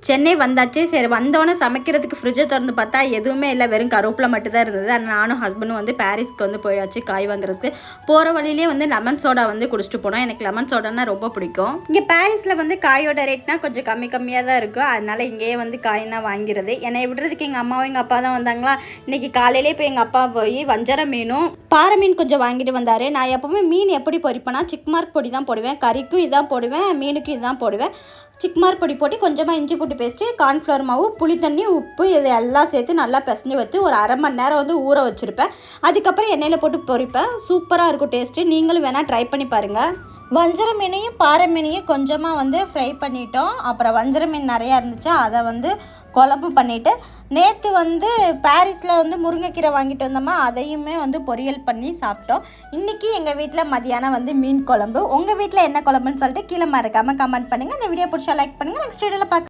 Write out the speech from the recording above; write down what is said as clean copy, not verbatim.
சென்னை வந்தாச்சு. சரி வந்தோன்னே சமைக்கிறதுக்கு ஃப்ரிட்ஜை திறந்து பார்த்தா எதுவுமே இல்லை, வெறும் கருவேப்பிலை மட்டும் தான் இருந்தது. நானும் ஹஸ்பண்டும் வந்து பாரிஸ்க்கு வந்து போயாச்சு காய் வாங்குறதுக்கு. போகிற வழியிலே வந்து லெமன் சோடா வந்து குடிச்சிட்டு போனோம். எனக்கு லெமன் சோடானா ரொம்ப பிடிக்கும். இங்கே பாரிஸில் வந்து காயோட ரேட்னா கொஞ்சம் கம்மியாக தான் இருக்கும். அதனால் இங்கேயே வந்து காய்னா வாங்கிறது. என்னை விடுறதுக்கு எங்கள் அம்மாவும் எங்கள் அப்பா தான் வந்தாங்களா. இன்றைக்கி காலையிலே இப்போ எங்கள் அப்பா போய் வஞ்சர மீனும் பாறை மீன் கொஞ்சம் வாங்கிட்டு வந்தார். நான் எப்போவுமே மீன் எப்படி பொரிப்பேன்னா சிக்மார்க் பொடி தான் போடுவேன். கறிக்கும் இதான் போடுவேன், மீனுக்கும் இதுதான் போடுவேன். சிக்மார்க் பொடி போட்டு கொஞ்சமாக இஞ்சி பூண்டு பேஸ்ட்டு, கார்ன்ஃப்ளவர் மாவு, புளி தண்ணி, உப்பு இது எல்லாம் சேர்த்து நல்லா பிசைஞ்சு வச்சு ஒரு அரை மணி நேரம் வந்து ஊற வச்சுருப்பேன். அதுக்கப்புறம் எண்ணெயில் போட்டு பொரிப்பேன். சூப்பராக இருக்கும் டேஸ்ட்டு. நீங்களும் வேணால் ட்ரை பண்ணி பாருங்கள். வஞ்சர மீனையும் பாறை மீனையும் கொஞ்சமாக வந்து ஃப்ரை பண்ணிட்டோம். அப்புறம் வஞ்சர மீன் நிறையா இருந்துச்சு, அதை வந்து குழம்பு பண்ணிவிட்டு, நேற்று வந்து பாரிஸில் வந்து முருங்கைக்கீரை வாங்கிட்டு வந்தோமா, அதையுமே வந்து பொரியல் பண்ணி சாப்பிட்டோம். இன்றைக்கி எங்கள் வீட்டில் மதியானம் வந்து மீன் குழம்பு. உங்கள் வீட்டில் என்ன குழம்புன்னு சொல்லிட்டு கீழே மறக்காமல் கமெண்ட் பண்ணுங்கள். இந்த வீடியோ பிடிச்சா லைக் பண்ணுங்கள். நெக்ஸ்ட் வீடியோவில் பார்க்க